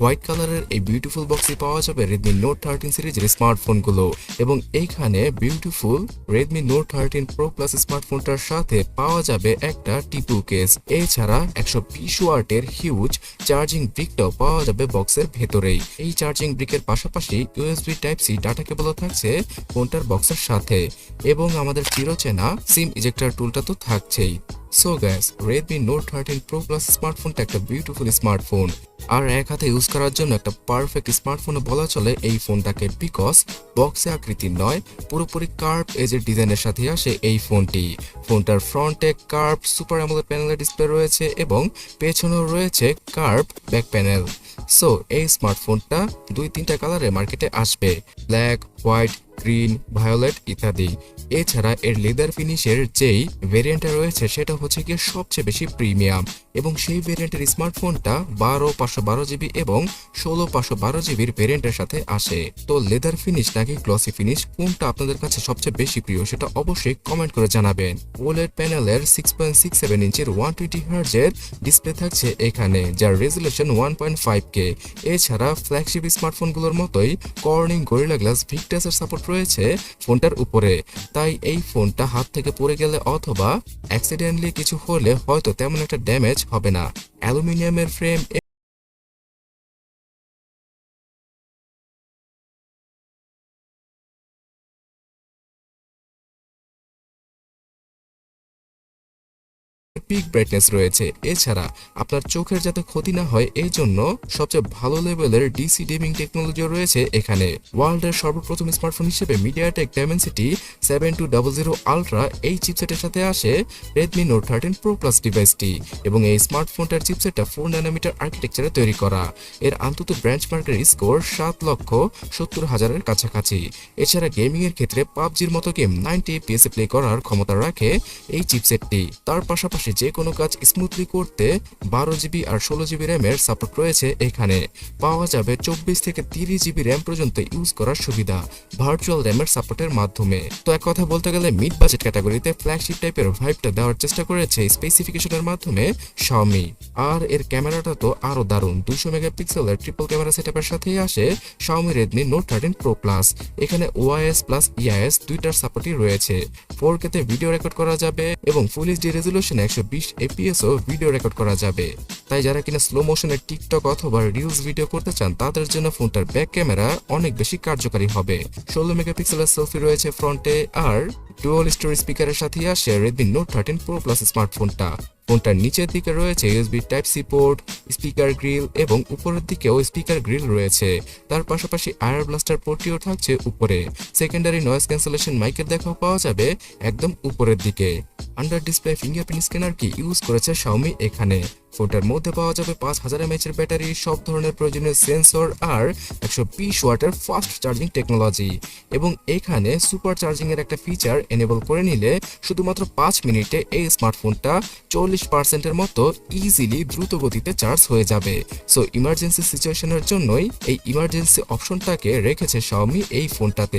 White কালারের এই beautiful বক্সে পাওয়া যাবে Redmi Note 13 সিরিজের স্মার্টফোনগুলো এবং এইখানে beautiful Redmi Note 13 Pro Plus স্মার্টফোনটার সাথে পাওয়া যাবে একটা টিপু কেস। এছাড়া 120 ওয়াটের হিউজ চার্জিং ব্রিকটাও পাওয়া যাবে বক্সের ভেতরেই। এই চার্জিং ব্রিকের পাশাপাশি USB Type-C ডাটা কেবলও থাকছে ফোনটার বক্সের সাথে এবং আমাদের চিরচেনা সিম ইজেক্টর টুলটা তো থাকছেই। So guys, Redmi Note 13 Pro Plus স্মার্টফোনটা একটা বিউটিফুল স্মার্টফোন আর এক হাতে ইউজ করার জন্য একটা পারফেক্ট স্মার্টফোনে বলা চলে এই ফোনটাকে, বিকজ বক্সে আকৃতির নয়, পুরোপুরি কার্ভ এজের ডিজাইনের সাথে আসে এই ফোনটি। ফোনটার ফ্রন্টে কার্ভ সুপার অ্যামোলেড প্যানেলের ডিসপ্লে রয়েছে এবং পেছনেও রয়েছে কার্ভ ব্যাক প্যানেল। সো এই স্মার্টফোনটা 2-3টা কালারে মার্কেটে আসবে, ব্ল্যাক, হোয়াইট, গ্রিন, ভায়োলেট ইত্যাদি। এছাড়া এর লেদার ফিনিশের যেই ভেরিয়েন্টটা রয়েছে সেটা হচ্ছে গিয়ে সবচেয়ে বেশি প্রিমিয়াম এবং সেই ভেরিয়েন্টের স্মার্টফোনটা 12/512GB এবং 16/512GBর ভেরিয়েন্টের সাথে আসে। তো লেদার ফিনিশ নাকি গ্লসি ফিনিশ, কোনটা আপনাদের কাছে সবচেয়ে বেশি প্রিয় সেটা অবশ্যই কমেন্ট করে জানাবেন। ওলেড প্যানেলের 6.67 ইঞ্চির 120Hz এর ডিসপ্লে থাকছে এখানে, যার রেজুলেশন 1.5K। এছাড়া ফ্ল্যাগশিপ স্মার্টফোনগুলোর মতোই কর্নিং গরিলা গ্লাস ভিক্টাসের সাপোর্ট রয়েছে ফোনটার উপরে। তাই এই ফোনটা হাত থেকে পড়ে গেলে অথবা অ্যাক্সিডেন্টলি কিছু হলে হয়তো তেমন একটা ড্যামেজ হবে না। অ্যালুমিনিয়ামের ফ্রেম পিক ব্রাইটনেস রয়েছে। এছাড়া আপনার চোখের যাতে ক্ষতি না হয় এই জন্য সবচেয়ে ভালো লেভেলের ডিসি ডিমিং টেকনোলজিও রয়েছে এখানে। ওয়ার্ল্ডের সর্বপ্রথম স্মার্টফোন হিসেবে মিডিয়াটেক ডাইমেনসিটি 7200 আলট্রা এই চিপসেটের সাথে আসে Redmi Note 13 Pro Plus ডিভাইসটি এবং এই স্মার্টফোনটার চিপসেটটা 4 ন্যানোমিটার আর্কিটেকচারে তৈরি করা। এর আন্তত বেঞ্চমার্কের স্কোর 7,70,000-এর কাছাকাছি। এছাড়া গেমিং এর ক্ষেত্রে পাবজির মতো গেম 90 FPS প্লে করার ক্ষমতা রাখে এই চিপসেটটি। তার পাশাপাশি যে কোনো কাজ স্মুথলি করতে 12GB আর 16GB র্যামের সাপোর্ট রয়েছে এখানে। পাওয়া যাবে 24 থেকে 30GB র্যাম পর্যন্ত ইউজ করার সুবিধা ভার্চুয়াল র্যামের সাপোর্টের মাধ্যমে। তো এক কথা বলতে গেলে মিড বাজেট ক্যাটাগরিতে ফ্ল্যাগশিপ টাইপের ভাইবটা দেওয়ার চেষ্টা করেছে স্পেসিফিকেশনের মাধ্যমে Xiaomi। আর এর ক্যামেরাটা তো আরো দারুণ, 200 মেগাপিক্সেলের ট্রিপল ক্যামেরা সেটআপের সাথেই আসে Xiaomi Redmi Note 13 Pro Plus। এখানে OIS প্লাস EIS দুইটার সাপোর্টই রয়েছে। 4K তে ভিডিও রেকর্ড করা যাবে এবং ফুল এইচডি রেজুলেশনে 120 FPS ও ভিডিও রেকর্ড করা যাবে। তাই যারা কিনা স্লো মোশনের টিকটক অথবা রিলস ভিডিও করতে চান তাদের জন্য ফোনটার ব্যাক ক্যামেরা অনেক বেশি কার্যকারী হবে। 16 মেগাপিক্সেলের সেলফি রয়েছে ফ্রন্টে আর ডুয়াল স্টোরি স্পিকারের সাথে আসে Redmi Note 13 Pro Plus স্মার্টফোনটা। ফোনটার নিচের দিকে রয়েছে USB Type-C port, speaker grill এবং উপরের দিকেও স্পিকার গ্রিল রয়েছে। তার পাশাপাশি আয়ার ব্লাস্টার পোর্টটিও থাকছে উপরে। সেকেন্ডারি নয়েজ ক্যান্সেলেশন মাইকের দেখাও পাওয়া যাবে একদম উপরের দিকে। আন্ডার ডিসপ্লে ফিঙ্গারপ্রিন্ট স্ক্যানার কি ইউজ করেছে Xiaomi এখানে। ফোনটার মধ্যে পাওয়া যাবে 5000 mAh এর ব্যাটারি, সব ধরনের প্রয়োজনীয় সেন্সর আর 120 ওয়াটের ফাস্ট চার্জিং টেকনোলজি। এবং এখানে সুপার চার্জিং এর একটা ফিচার এনেবল করে নিলে শুধুমাত্র 5 মিনিটে এই স্মার্টফোনটা 40% মতো ইজিলি দ্রুত গতিতে চার্জ হয়ে যাবে। সো ইমার্জেন্সি সিচুয়েশনের জন্যই এই ইমার্জেন্সি অপশনটাকে রেখেছে Xiaomi এই ফোনটাতে।